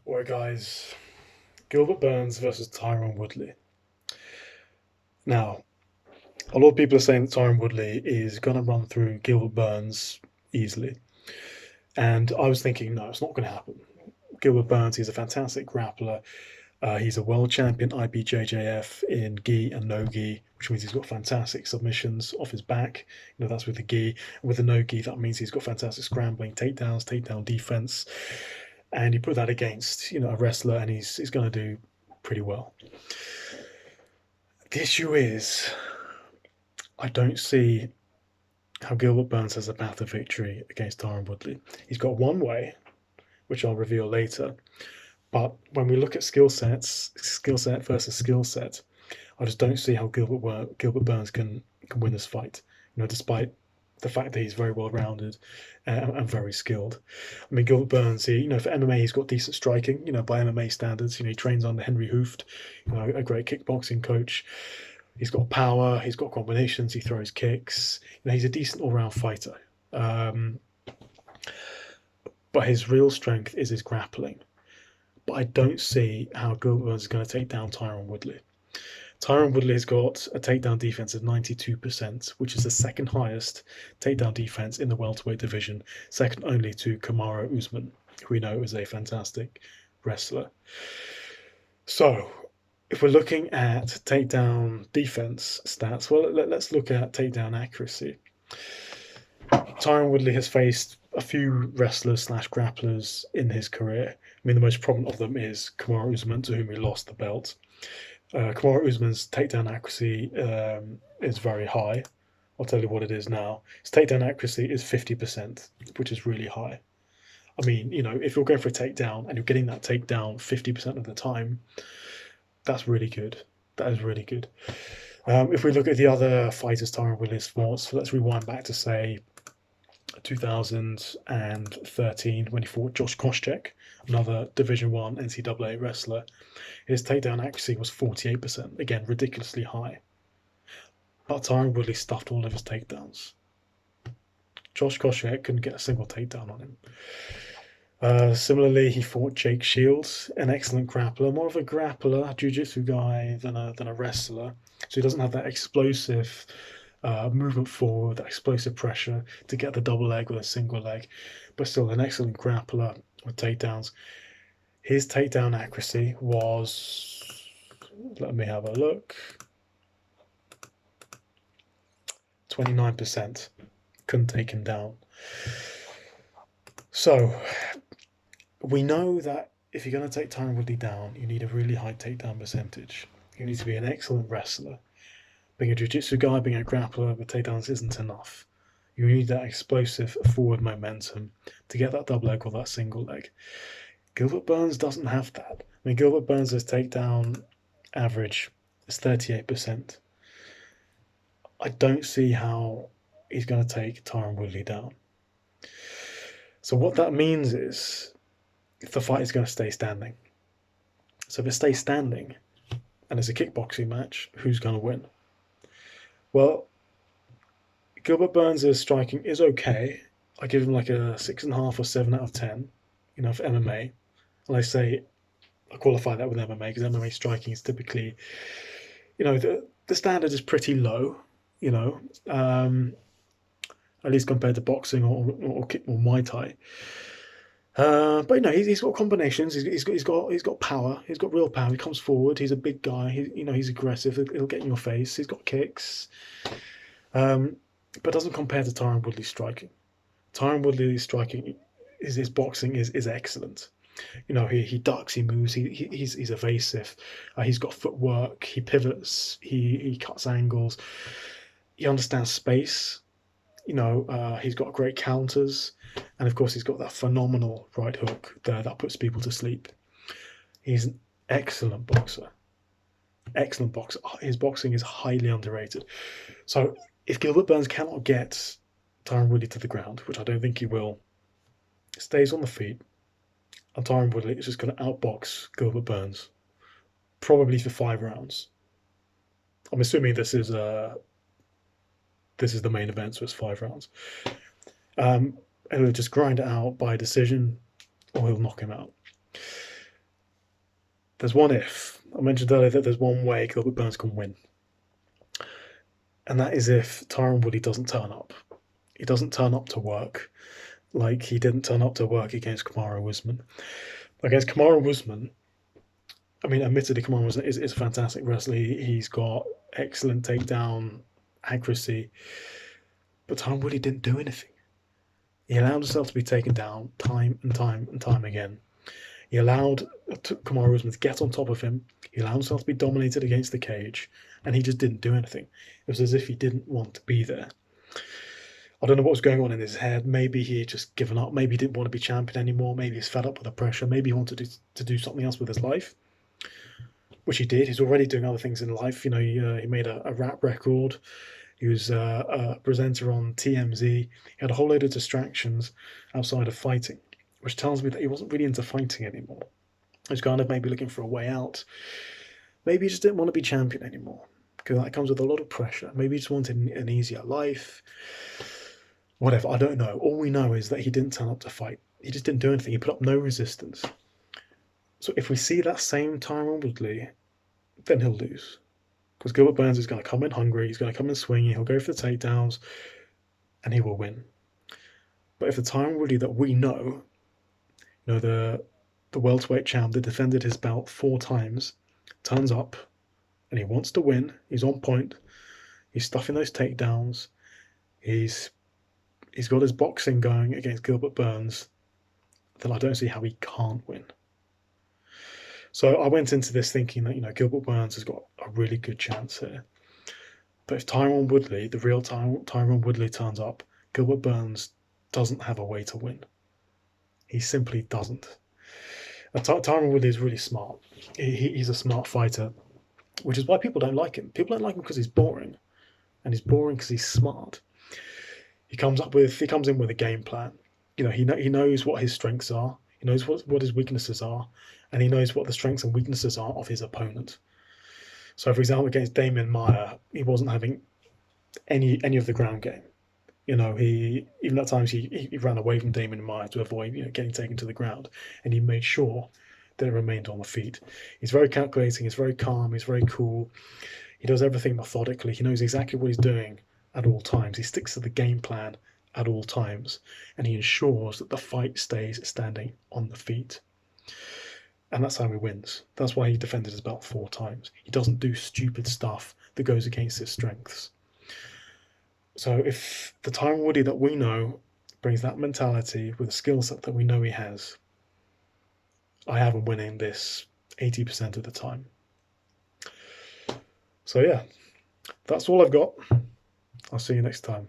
Alright guys, Gilbert Burns versus Tyron Woodley. Now, a lot of people are saying that Tyron Woodley is going to run through Gilbert Burns easily. And I was thinking, no, it's not going to happen. Gilbert Burns, he's a fantastic grappler. He's a world champion IBJJF in gi and no gi, which means he's got fantastic submissions off his back. That's with the gi. And with the no gi, that means he's got fantastic scrambling, takedowns, takedown defense. And you put that against, a wrestler, and he's going to do pretty well. The issue is, I don't see how Gilbert Burns has a path to victory against Tyron Woodley. He's got one way, which I'll reveal later. But when we look at skill set versus skill set, I just don't see how Gilbert Burns can win this fight. Despite the fact that he's very well rounded and very skilled. I mean, Gilbert Burns, for MMA, he's got decent striking. By MMA standards, he trains under Henry Hooft, a great kickboxing coach. He's got power, he's got combinations, he throws kicks. He's a decent all-round fighter. But his real strength is his grappling. But I don't see how Gilbert Burns is going to take down Tyron Woodley. Tyron Woodley has got a takedown defense of 92%, which is the second highest takedown defense in the welterweight division, second only to Kamaru Usman, who we know is a fantastic wrestler. So, if we're looking at takedown defense stats, well, let's look at takedown accuracy. Tyron Woodley has faced a few wrestlers slash grapplers in his career. I mean, the most prominent of them is Kamaru Usman, to whom he lost the belt. Kamaru Usman's takedown accuracy is very high. I'll tell you what it is now. His takedown accuracy is 50%, which is really high. I mean, if you're going for a takedown and you're getting that takedown 50% of the time, that's really good. That is really good. If we look at the other fighters Tyron Woodley's fought, so let's rewind back to, say, 2013 when he fought Josh Koscheck, another Division I NCAA wrestler. His takedown accuracy was 48%, again, ridiculously high. But Tyron Woodley stuffed all of his takedowns. Josh Koscheck couldn't get a single takedown on him. Similarly, he fought Jake Shields, an excellent grappler, more of a grappler, jiu-jitsu guy than a wrestler. So he doesn't have that explosive movement forward, that explosive pressure to get the double leg with a single leg, but still an excellent grappler with takedowns. His takedown accuracy was, let me have a look, 29%. Couldn't take him down. So, we know that if you're going to take Tyron Woodley down, you need a really high takedown percentage. You need to be an excellent wrestler. Being a jiu-jitsu guy, being a grappler with takedowns isn't enough. You need that explosive forward momentum to get that double leg or that single leg. Gilbert Burns doesn't have that. I mean, Gilbert Burns' takedown average is 38%. I don't see how he's going to take Tyron Woodley down. So what that means is, if the fight is going to stay standing. So if it stays standing, and it's a kickboxing match, who's going to win? Well, Gilbert Burns' striking is okay. I give him like a 6.5 or 7 out of 10, for MMA. And I qualify that with MMA because MMA striking is typically, the standard is pretty low, at least compared to boxing or Muay Thai. But he's got combinations. He's got power. He's got real power. He comes forward. He's a big guy. He's aggressive. He'll get in your face. He's got kicks, but doesn't compare to Tyron Woodley's striking. Tyron Woodley's striking, his boxing is excellent. He ducks, he moves, he's evasive. He's got footwork. He pivots. He cuts angles. He understands space. He's got great counters. And of course, he's got that phenomenal right hook there that puts people to sleep. He's an excellent boxer. Excellent boxer. His boxing is highly underrated. So if Gilbert Burns cannot get Tyron Woodley to the ground, which I don't think he will, stays on the feet, and Tyron Woodley is just going to outbox Gilbert Burns, probably for 5 rounds. I'm assuming this is the main event, so it's 5 rounds. And he'll just grind it out by decision, or he'll knock him out. there's one if. I mentioned earlier that there's one way Gilbert Burns can win, and that is if Tyron Woodley doesn't turn up. He doesn't turn up to work, like he didn't turn up to work against Kamaru Usman. Against Kamaru Usman, I mean, admittedly, Kamaru Usman is a fantastic wrestler. He's got excellent takedown accuracy, but Tyron Woodley didn't do anything. He allowed himself to be taken down time and time and time again. He allowed Kamaru Usman to get on top of him. He allowed himself to be dominated against the cage, and he just didn't do anything. It was as if he didn't want to be there. I don't know what was going on in his head. Maybe he had just given up. Maybe he didn't want to be champion anymore. Maybe he's fed up with the pressure. Maybe he wanted to do something else with his life, which he did. He's already doing other things in life. You know, he made a rap record. He was a presenter on TMZ. He had a whole load of distractions outside of fighting, which tells me that he wasn't really into fighting anymore. He was kind of maybe looking for a way out. Maybe he just didn't want to be champion anymore, because that comes with a lot of pressure. Maybe he just wanted an easier life. Whatever, I don't know. All we know is that he didn't turn up to fight. He just didn't do anything. He put up no resistance. So if we see that same Tyron Woodley, then he'll lose. Because Gilbert Burns is going to come in hungry, he's going to come in swinging, he'll go for the takedowns, and he will win. But if the Tyron Woodley that we know, you know, the welterweight champ that defended his belt 4 times, turns up, and he wants to win, he's on point, he's stuffing those takedowns, he's got his boxing going against Gilbert Burns, then I don't see how he can't win. So I went into this thinking that, you know, Gilbert Burns has got a really good chance here. But if Tyron Woodley, the real Tyron Woodley turns up, Gilbert Burns doesn't have a way to win. He simply doesn't. Tyron Woodley is really smart. He's a smart fighter, which is why people don't like him. People don't like him because he's boring. And he's boring because he's smart. He comes in with a game plan. You know, he knows what his strengths are. He knows what his weaknesses are, and he knows what the strengths and weaknesses are of his opponent. So, for example, against Damian Maia, he wasn't having any of the ground game. You know, even at times he ran away from Damian Maia to avoid, you know, getting taken to the ground, and he made sure that it remained on the feet. He's very calculating. He's very calm. He's very cool. He does everything methodically. He knows exactly what he's doing at all times. He sticks to the game plan at all times, and he ensures that the fight stays standing on the feet. And that's how he wins. That's why he defended his belt 4 times. He doesn't do stupid stuff that goes against his strengths. So if the Tyron Woodley that we know brings that mentality with a skill set that we know he has, I have him winning this 80% of the time. So yeah, that's all I've got. I'll see you next time.